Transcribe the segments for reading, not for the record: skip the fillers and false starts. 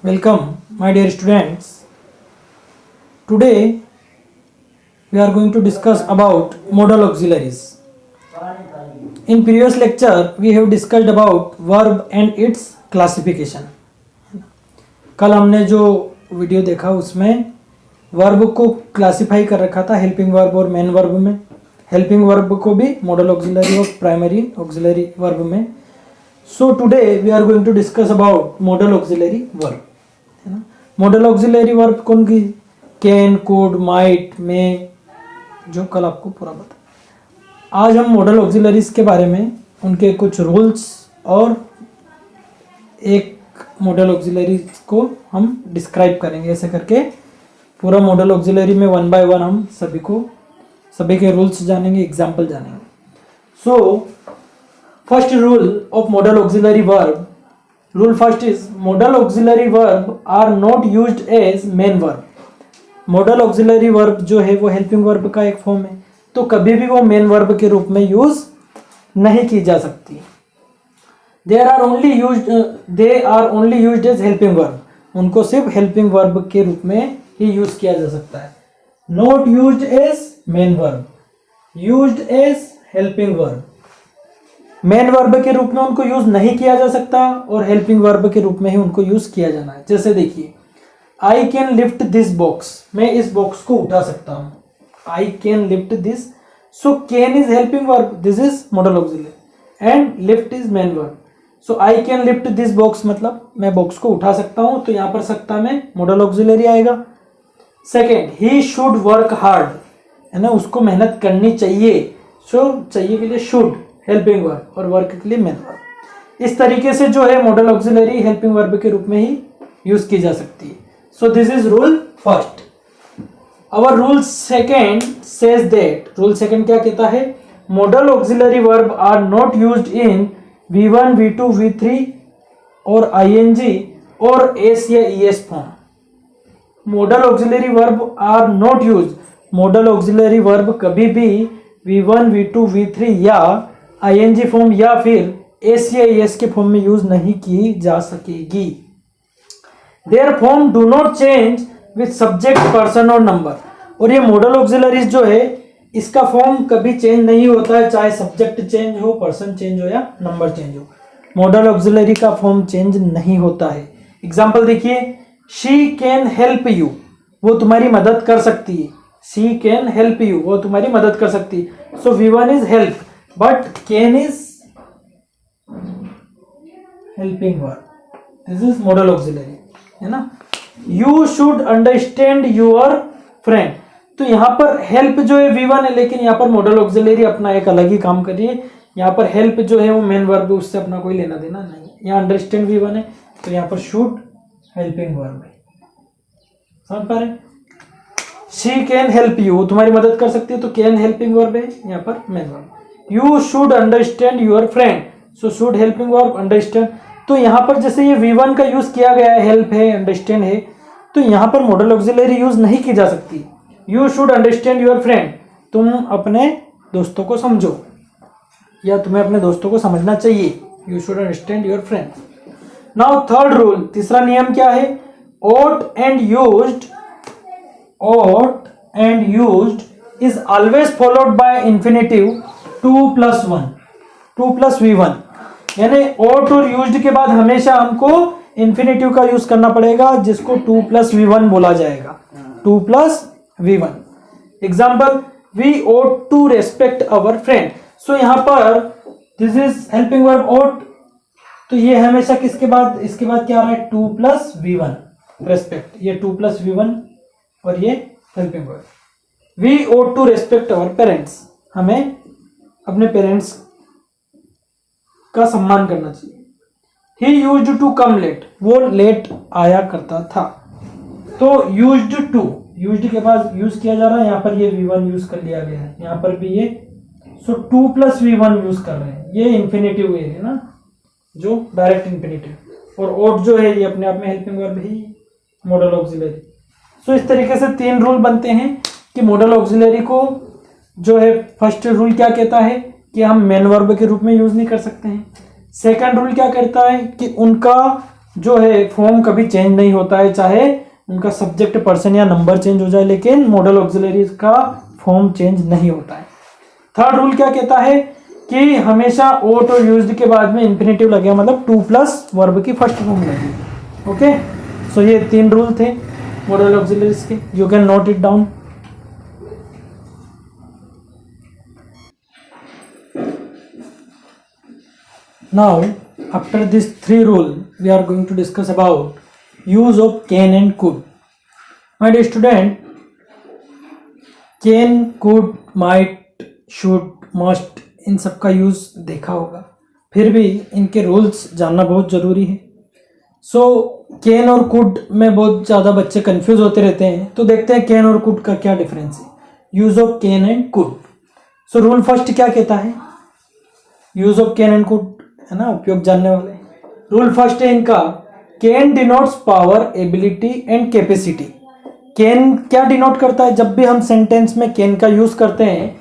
Welcome, my dear students. Today we are going to discuss about modal auxiliaries. In previous lecture we have discussed about verb and its classification. कल हमने जो video देखा उसमें verb को classify कर रखा था हेल्पिंग वर्ब और मेन वर्ब में. हेल्पिंग वर्ब को भी मॉडल ऑक्सिलरी और प्राइमरी ऑक्सिलरी वर्ब में. So today we are going to discuss about modal auxiliary verb, है ना. मॉडल ऑक्सिलरी वर्ब कौन की? कैन, कुड, माइट, मे, जो कल आपको पूरा बता. आज हम मॉडल ऑक्सिलरीज के बारे में, उनके कुछ रूल्स और एक मॉडल ऑक्सिलरी को हम डिस्क्राइब करेंगे. ऐसे करके पूरा मॉडल ऑक्सिलरी में वन बाय वन हम सभी के रूल्स जानेंगे, एग्जाम्पल जानेंगे. So first rule of modal auxiliary verb. Rule first is modal auxiliary verb are not used as main verb. Modal auxiliary verb जो है वो हेल्पिंग वर्ब का एक फॉर्म है, तो कभी भी वो मेन वर्ब के रूप में यूज नहीं की जा सकती. They are only used as helping verb. उनको सिर्फ हेल्पिंग वर्ब के रूप में ही यूज किया जा सकता है. Not used as main verb, used as helping verb. Main verb के रूप में उनको यूज नहीं किया जा सकता और हेल्पिंग वर्ब के रूप में ही उनको यूज किया जाना है. जैसे देखिए, I can lift this box. मैं इस बॉक्स को उठा सकता हूं. I can lift this. So can is helping verb, this is modal auxiliary and lift is main verb. So I can lift this box मतलब मैं बॉक्स को उठा सकता हूं, तो यहां पर सकता में मॉडल ऑक्सिलरी आएगा. Second, he should work hard, है ना, उसको मेहनत करनी चाहिए. सो चाहिए के लिए शुड हेल्पिंग वर्ब और वर्क के लिए मेन वर्ब. इस तरीके से जो है मॉडल ऑक्सिलरी हेल्पिंग वर्ब के रूप में ही यूज की जा सकती है. So this is rule first. Our rule second says that, rule second क्या कहता है? Modal auxiliary verb are not used in V1, V2, V3 और ING और S या ES form. Modal auxiliary verb are not use. Modal auxiliary verb कभी भी V1, V2, V3 या ING form या फिर S या ES के फॉर्म में यूज नहीं की जा सकेगी. There form do not change with subject, person और नंबर. और ये मॉडल ऑक्सिलरीज जो है इसका फॉर्म कभी चेंज नहीं होता है, चाहे सब्जेक्ट चेंज हो, पर्सन चेंज हो या नंबर चेंज हो. मॉडल ऑक्सिलरी का फॉर्म चेंज नहीं होता है. एग्जाम्पल देखिए, शी कैन हेल्प यू, वो तुम्हारी मदद कर सकती है. शी कैन हेल्प यू, वो तुम्हारी मदद कर सकती है. सो V1 is help but can is helping verb. This is modal auxiliary, है ना. You should understand your friend. तो यहाँ पर हेल्प जो है V1 है, लेकिन यहाँ पर मॉडल ऑक्सिलरी अपना एक अलग ही काम कर रही है. यहाँ पर हेल्प जो है वो मेन वर्ब है, उससे अपना कोई लेना देना नहीं. यहाँ अंडरस्टैंड V1 है, तो यहाँ पर शुड हेल्पिंग वर्ब है. समझ पा रहे? शी कैन हेल्प यू, तुम्हारी मदद कर सकती है, तो कैन हेल्पिंग वर्ब है, यहाँ पर main verb. You should understand your friend. So should helping verb, understand. तो यहाँ पर जैसे ये V1 का यूज किया गया है, हेल्प है, अंडरस्टैंड है, तो यहाँ पर मॉडल ऑक्सिलरी यूज नहीं की जा सकती. You should understand your friend, तुम अपने दोस्तों को समझो या तुम्हें अपने दोस्तों को समझना चाहिए. You should understand your friend. Now third rule, तीसरा नियम क्या है? ought and used is always followed by infinitive 2 plus 1, 2 plus V1. यानी ought और used के बाद हमेशा हमको infinitive का यूज करना पड़ेगा, जिसको 2 plus V1 बोला जाएगा. 2 plus V1. Example, we ought to respect our friend. सो यहाँ पर this is helping verb ought, तो ये हमेशा किसके बाद, इसके बाद क्या आ रहा है? 2 plus V1 रेस्पेक्ट. ये 2 plus V1 और ये helping verb. We ought to respect our parents. हमें अपने पेरेंट्स का सम्मान करना चाहिए. He used to come late. वो लेट आया करता था. तो used to, used के बाद यूज किया जा रहा है, यहाँ पर ये V1 यूज कर लिया गया है, यहाँ पर भी ये. सो 2 plus V1 यूज कर रहे हैं. ये इंफिनिटिव है ना, जो डायरेक्ट इंफिनिटिव. और ought जो है ये अपने आप में हेल्पिंग वर्ब ही, मॉडल ऑक्सिलरी. सो इस तरीके से 3 रूल बनते हैं कि मॉडल ऑक्सिलरी को जो है, फर्स्ट रूल क्या कहता है कि हम मेन वर्ब के रूप में यूज नहीं कर सकते हैं. सेकंड रूल क्या कहता है कि उनका जो है फॉर्म कभी चेंज नहीं होता है, चाहे उनका सब्जेक्ट पर्सन या नंबर चेंज हो जाए, लेकिन मॉडल ऑक्सिलरीज का फॉर्म चेंज नहीं होता है। थर्ड रूल क्या कहता है कि हमेशा ओट और यूज्ड के बाद में इंफिनिटिव लगे, मतलब टू प्लस वर्ब की फर्स्ट फॉर्म लगे। ओके, सो ये 3 रूल थे मॉडल ऑक्सिलरीज के, you can note it down. Now, after these 3 rules, we are going to discuss about use of can and could. My dear student, can, could, might, should, must, इन सब का use देखा होगा, फिर भी इनके rules जानना बहुत ज़रूरी है। सो कैन और कुड में बहुत ज़्यादा बच्चे कंफ्यूज होते रहते हैं, तो देखते हैं कैन और कुड का क्या डिफरेंस है। Use of can and could. So rule first क्या कहता है, use of can and could है ना, उपयोग जानने वाले। रूल फर्स्ट है इनका, can denotes power, ability and capacity. Can क्या डिनोट करता है, जब भी हम सेंटेंस में कैन का यूज करते हैं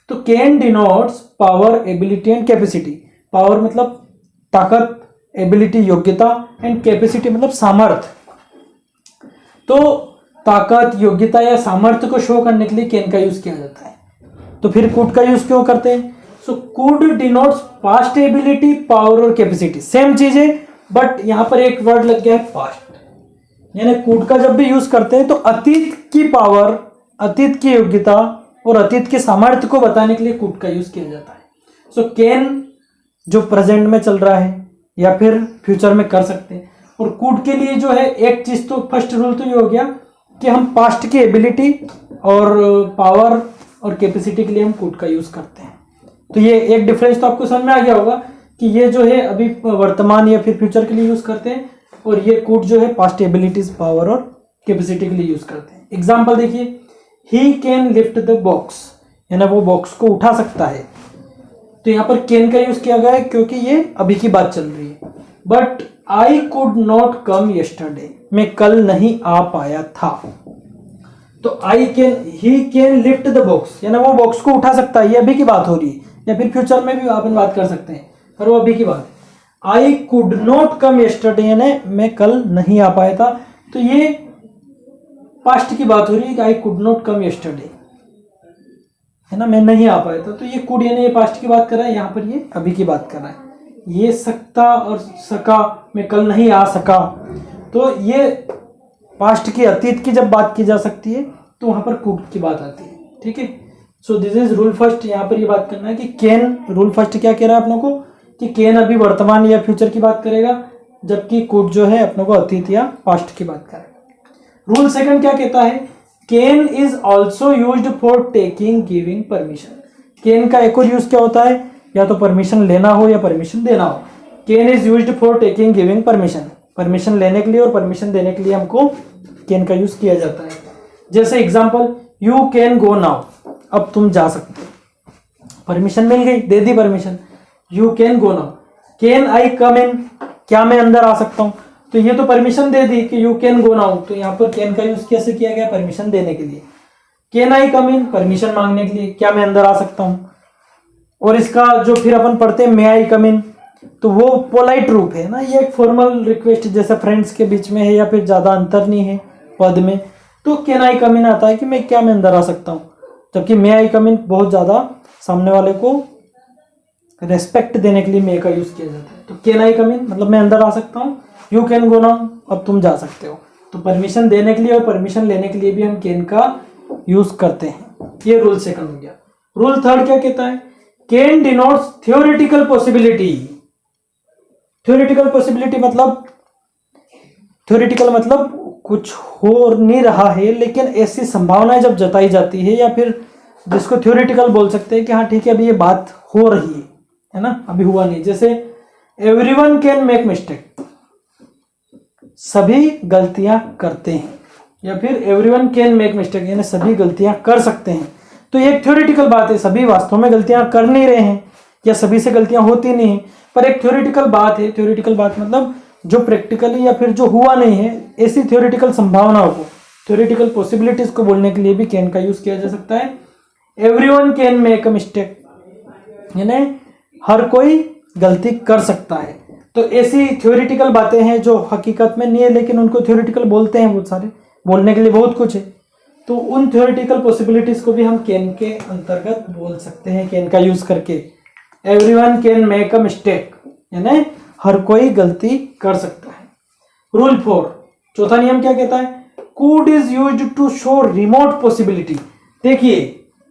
तो can denotes power, ability and capacity. Power मतलब ताकत, एबिलिटी योग्यता, एंड कैपेसिटी मतलब सामर्थ्य। तो ताकत, योग्यता या सामर्थ्य को शो करने के लिए कैन का यूज किया जाता है। तो फिर कुड का यूज क्यों करते हैं, so could denotes past ability, power और कैपेसिटी। सेम चीज है बट यहां पर एक वर्ड लग गया है पास्ट, यानी कुड का जब भी यूज करते हैं तो अतीत की पावर, अतीत की योग्यता और अतीत के सामर्थ्य को बताने के लिए कुड का यूज किया जाता है। सो कैन जो प्रेजेंट में चल रहा है या फिर फ्यूचर में कर सकते हैं, और कुड के लिए जो है एक चीज, तो फर्स्ट रूल तो ये हो गया कि हम पास्ट की एबिलिटी और पावर और कैपेसिटी के लिए हम कुड का यूज करते हैं। तो ये एक डिफरेंस तो आपको समझ में आ गया होगा कि ये जो है अभी वर्तमान या फिर फ्यूचर के लिए यूज करते हैं, और ये कुड जो है पास्ट एबिलिटीज, पावर और कैपेसिटी के लिए यूज करते हैं। एग्जांपल देखिए, he can lift the box, यानी वो बॉक्स को उठा सकता है। तो यहाँ पर कैन का यूज किया गया है क्योंकि ये अभी की बात चल रही है। But I could not come yesterday, मैं कल नहीं आ पाया था। तो I can, he can lift the box, यानी वो बॉक्स को उठा सकता है, ये अभी की बात हो रही है, या फिर फ्यूचर में भी अपन बात कर सकते हैं, पर वो अभी की बात है। I could not come yesterday, यानी मैं कल नहीं आ पाया था। तो ये पास्ट की बात हो रही है कि I could not come yesterday, है ना, मैं नहीं आ पाया था। तो ये कुड यानी ये पास्ट की बात कर रहा है, यहाँ पर ये अभी की बात कर रहा है। ये सकता और सका, मैं कल नहीं आ सका, तो ये पास्ट की, अतीत की जब बात की जा सकती है तो वहां पर कुड की बात आती है। ठीक है, so this is rule first. यहाँ पर ये बात करना है कि कैन, रूल फर्स्ट क्या कह रहा है अपनों को कि कैन अभी वर्तमान या फ्यूचर की बात करेगा, जबकि कुड जो है अपनों को अतीत या पास्ट की बात करेगा। रूल सेकंड क्या कहता है, can is also used for taking, giving permission. Can का एक और यूज क्या होता है, या तो परमिशन लेना हो या परमिशन देना हो। Can is used for taking, giving permission, permission लेने के लिए और परमिशन देने के लिए हमको कैन का यूज किया जाता है। जैसे example, you can go now, अब तुम जा सकते हो, परमिशन मिल गई, दे दी permission, you can go now. Can I come in, क्या मैं अंदर आ सकता हूं, तो ये तो परमिशन दे दी कि यू कैन गो नाउ, तो यहाँ पर कैन का यूज कैसे किया गया, परमिशन देने के लिए। Can I come in, permission मांगने के लिए, क्या मैं अंदर आ सकता हूं। और इसका जो फिर अपन पढ़ते हैं मे आई कम इन, तो वो पोलाइट रूप है ना, ये एक फॉर्मल रिक्वेस्ट जैसे फ्रेंड्स के बीच में है, या फिर ज्यादा अंतर नहीं है पद में, तो कैन आई कम इन आता है कि मैं, क्या मैं अंदर आ सकता हूँ। जबकि मे आई कम इन बहुत ज्यादा सामने वाले को रेस्पेक्ट देने के लिए मे का यूज किया जाता है। तो कैन आई कम इन मतलब मैं अंदर आ सकता हूँ, यू कैन गो नाउ अब तुम जा सकते हो। तो परमिशन देने के लिए और परमिशन लेने के लिए भी हम कैन का यूज करते हैं। ये रूल सेकंड हो गया। रूल थर्ड क्या कहता है, can denotes theoretical possibility. Theoretical possibility मतलब, थ्योरेटिकल मतलब कुछ हो नहीं रहा है लेकिन ऐसी संभावनाएं जब जताई जाती है, या फिर जिसको थ्योरेटिकल बोल सकते हैं कि हाँ ठीक है अभी ये बात हो रही है ना, अभी हुआ नहीं। जैसे एवरीवन कैन मेक मिस्टेक, सभी गलतियां करते हैं, या फिर एवरीवन कैन मेक मिस्टेक यानी सभी गलतियां कर सकते हैं। तो ये एक थ्योरेटिकल बात है, सभी वास्तव में गलतियां कर नहीं रहे हैं या सभी से गलतियां होती नहीं है, पर एक थ्योरेटिकल बात है। थ्योरेटिकल बात मतलब जो प्रैक्टिकली या फिर जो हुआ नहीं है, ऐसी थ्योरेटिकल संभावनाओं को, थ्योरेटिकल पॉसिबिलिटीज को बोलने के लिए भी कैन का यूज किया जा सकता है। Everyone can make a mistake यानी हर कोई गलती कर सकता है। तो ऐसी थ्योरेटिकल बातें हैं जो हकीकत में नहीं है, लेकिन उनको थ्योरेटिकल बोलते हैं, बहुत सारे बोलने के लिए बहुत कुछ है। तो उन थ्योरेटिकल पॉसिबिलिटीज को भी हम कैन के अंतर्गत बोल सकते हैं, कैन का यूज करके। Everyone can make a mistake, यानी हर कोई गलती कर सकता है। रूल 4, चौथा नियम क्या कहता है? Could is used to show remote possibility. देखिए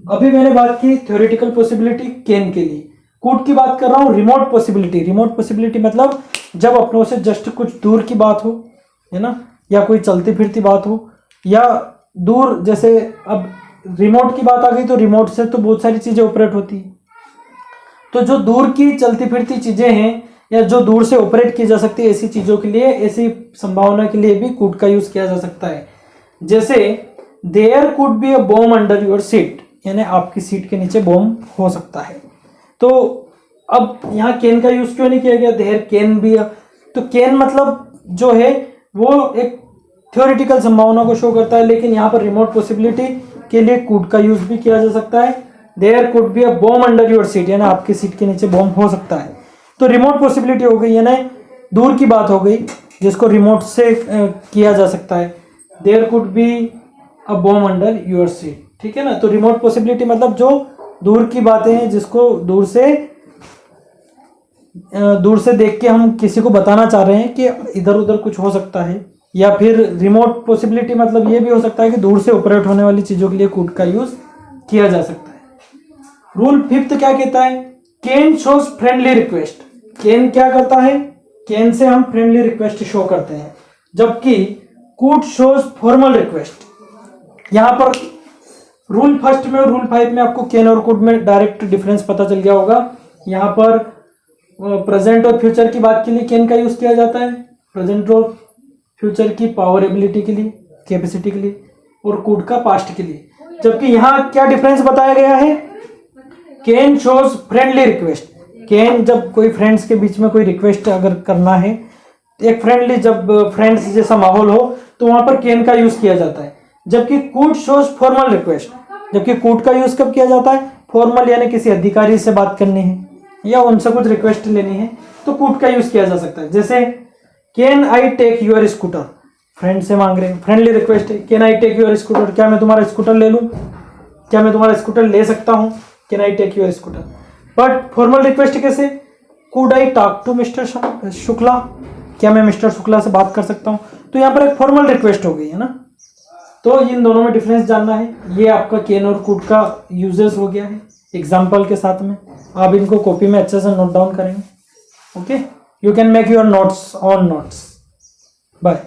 अभी मैंने बात की थ्योरेटिकल पॉसिबिलिटी कैन के लिए, कूड की बात कर रहा हूं रिमोट पॉसिबिलिटी। रिमोट पॉसिबिलिटी मतलब जब अपनों से जस्ट कुछ दूर की बात हो, है ना, या कोई चलती फिरती बात हो, या दूर, जैसे अब रिमोट की बात आ गई तो रिमोट से तो बहुत सारी चीजें ऑपरेट होती है। तो जो दूर की चलती फिरती चीजें हैं या जो दूर से ऑपरेट की जा सकती है, ऐसी चीजों के लिए, ऐसी संभावना के लिए भी कूड का यूज किया जा सकता है। जैसे there could be a bomb under your seat, यानी आपकी सीट के नीचे बॉम्ब हो सकता है। तो अब यहाँ कैन का यूज क्यों नहीं किया गया? देयर कैन बी अ, तो कैन मतलब जो है वो एक थ्योरेटिकल संभावना को शो करता है, लेकिन यहाँ पर रिमोट पॉसिबिलिटी के लिए कूड का यूज भी किया जा सकता है। There could be a bomb under your seat, यानी आपकी सीट के नीचे बॉम्ब हो सकता है। तो रिमोट पॉसिबिलिटी हो गई, यानी दूर की बात हो गई जिसको रिमोट से किया जा सकता है। There could be a bomb under your seat, ठीक है ना। तो रिमोट पॉसिबिलिटी मतलब जो दूर की बातें हैं जिसको दूर से देख के हम किसी को बताना चाह रहे हैं कि इधर उधर कुछ हो सकता है। या फिर रिमोट पॉसिबिलिटी मतलब ये भी हो सकता है कि दूर से ऑपरेट होने वाली चीजों के लिए कूड का यूज किया जा सकता है। रूल 5 क्या कहता है? Can shows friendly request. Can क्या करता है? कैन से हम फ्रेंडली रिक्वेस्ट शो करते हैं, जबकि कूड शोज फॉर्मल रिक्वेस्ट। यहां पर रूल 1 में और रूल 5 में आपको कैन और कूड में डायरेक्ट डिफरेंस पता चल गया होगा। यहां पर प्रेजेंट और फ्यूचर की बात के लिए कैन का यूज किया जाता है, प्रेजेंट और फ्यूचर की पावर एबिलिटी के लिए, कैपेसिटी के लिए, और कूड का पास्ट के लिए। जबकि यहाँ क्या डिफरेंस बताया गया है? Can shows friendly request. Can जब कोई फ्रेंड्स के बीच में कोई रिक्वेस्ट अगर करना है, एक फ्रेंडली, जब फ्रेंड्स जैसा माहौल हो, तो वहां पर कैन का यूज किया जाता है। जबकि कूड शोज फॉर्मल रिक्वेस्ट। जबकि कूड का यूज कब किया जाता है? फॉर्मल, यानी किसी अधिकारी से बात करनी है या उनसे कुछ रिक्वेस्ट लेनी है, तो कूड का यूज किया जा सकता है। जैसे can I take your scooter, friend से मांग रहे हैं, फ्रेंडली रिक्वेस्ट है, can I take your scooter, क्या मैं तुम्हारा स्कूटर ले लूं, क्या मैं तुम्हारा स्कूटर ले सकता हूं, can I take your scooter. But formal request कैसे? Could I talk to mister Shukla, क्या मैं मिस्टर शुक्ला से बात कर सकता हूं। तो यहाँ पर एक फॉर्मल रिक्वेस्ट हो गई है ना। तो इन दोनों में डिफरेंस जानना है। ये आपका कैन और कुड का यूजेस हो गया है एग्जाम्पल के साथ में। आप इनको कॉपी में अच्छे से नोट डाउन करेंगे। Okay, you can make your notes on notes. Bye.